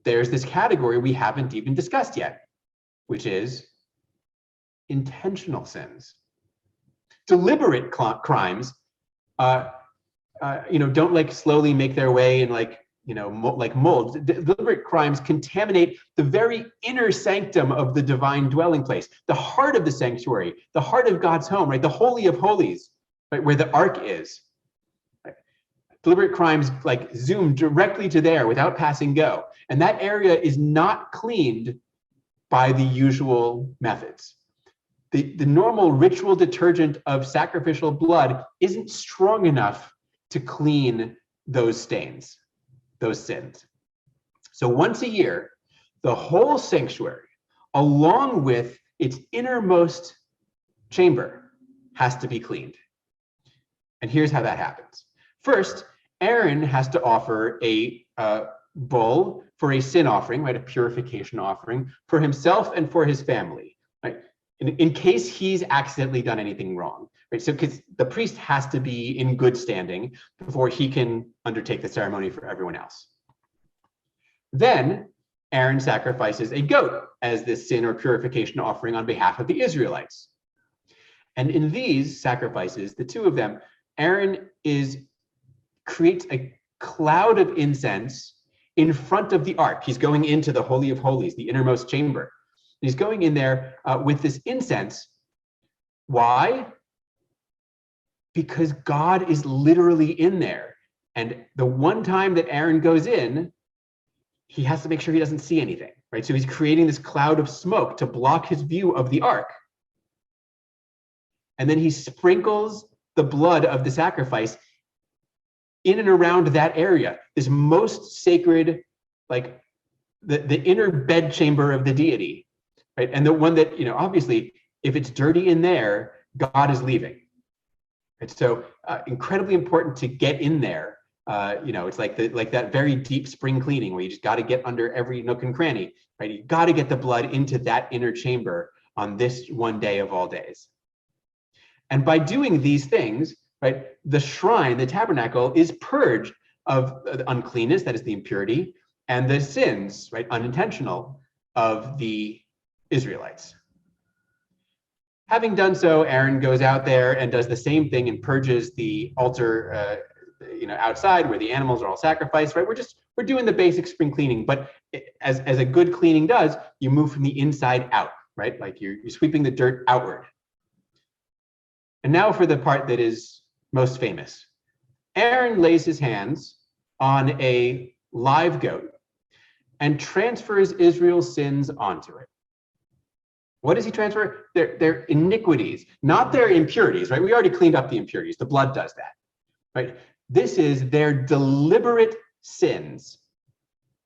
there's this category we haven't even discussed yet, which is intentional sins. Deliberate crimes, don't like slowly make their way in like mold. Deliberate crimes contaminate the very inner sanctum of the divine dwelling place, the heart of the sanctuary, the heart of God's home, right? The Holy of Holies, right? Where the ark is. Right? Deliberate crimes like zoom directly to there without passing go. And that area is not cleaned by the usual methods. The normal ritual detergent of sacrificial blood isn't strong enough to clean those stains, those sins. So once a year, the whole sanctuary, along with its innermost chamber, has to be cleaned. And here's how that happens. First, Aaron has to offer a bull for a sin offering, right, a purification offering for himself and for his family, right, in case he's accidentally done anything wrong, right? So because the priest has to be in good standing before he can undertake the ceremony for everyone else. Then Aaron sacrifices a goat as this sin or purification offering on behalf of the Israelites. And in these sacrifices, the two of them, Aaron creates a cloud of incense in front of the ark. He's going into the Holy of Holies, the innermost chamber. He's going in there with this incense. Why? Because God is literally in there. And the one time that Aaron goes in, he has to make sure he doesn't see anything, right? So he's creating this cloud of smoke to block his view of the ark. And then he sprinkles the blood of the sacrifice in and around that area, this most sacred, like the inner bedchamber of the deity, right? And the one that, obviously, if it's dirty in there, God is leaving. And so incredibly important to get in there. It's like that very deep spring cleaning where you just got to get under every nook and cranny, right? You got to get the blood into that inner chamber on this one day of all days. And by doing these things, right, the shrine, the tabernacle, is purged of the uncleanness, that is the impurity, and the sins, right, unintentional, of the Israelites. Having done so, Aaron goes out there and does the same thing and purges the altar, outside where the animals are all sacrificed, right? We're doing the basic spring cleaning, but as a good cleaning does, you move from the inside out, right? Like you're sweeping the dirt outward. And now for the part that is most famous. Aaron lays his hands on a live goat and transfers Israel's sins onto it. What does he transfer? Their iniquities, not their impurities, right? We already cleaned up the impurities. The blood does that, right? This is their deliberate sins,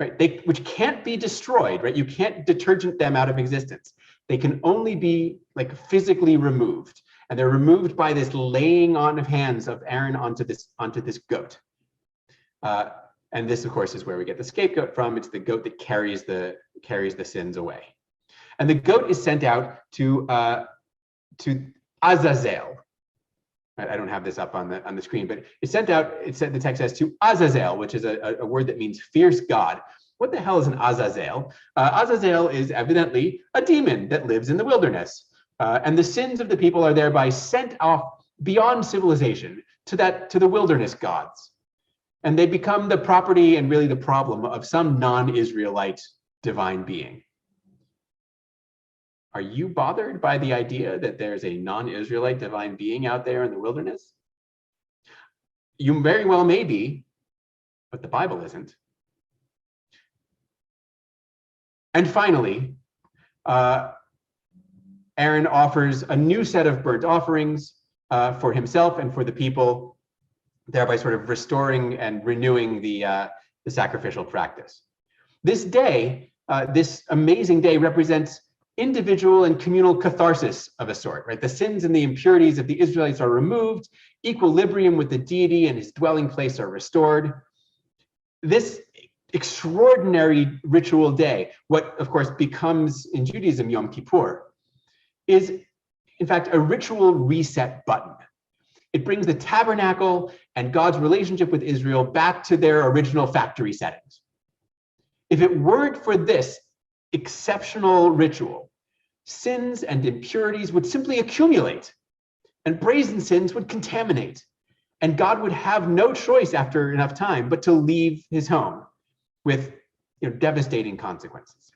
right? Which can't be destroyed, right? You can't detergent them out of existence. They can only be like physically removed. And they're removed by this laying on of hands of Aaron onto this goat. And this, of course, is where we get the scapegoat from. It's the goat that carries the sins away. And the goat is sent out to Azazel. I don't have this up on the screen, but it's sent out. The text says to Azazel, which is a word that means fierce God. What the hell is an Azazel? Azazel is evidently a demon that lives in the wilderness. And the sins of the people are thereby sent off beyond civilization to the wilderness gods. And they become the property and really the problem of some non-Israelite divine being. Are you bothered by the idea that there's a non-Israelite divine being out there in the wilderness? You very well may be, but the Bible isn't. And finally, Aaron offers a new set of burnt offerings for himself and for the people, thereby sort of restoring and renewing the sacrificial practice. This day, this amazing day, represents individual and communal catharsis of a sort, right? The sins and the impurities of the Israelites are removed, equilibrium with the deity and his dwelling place are restored. This extraordinary ritual day, what of course becomes in Judaism Yom Kippur, is in fact a ritual reset button. It brings the tabernacle and God's relationship with Israel back to their original factory settings. If it weren't for this exceptional ritual, sins and impurities would simply accumulate, and brazen sins would contaminate, and God would have no choice after enough time but to leave his home with devastating consequences.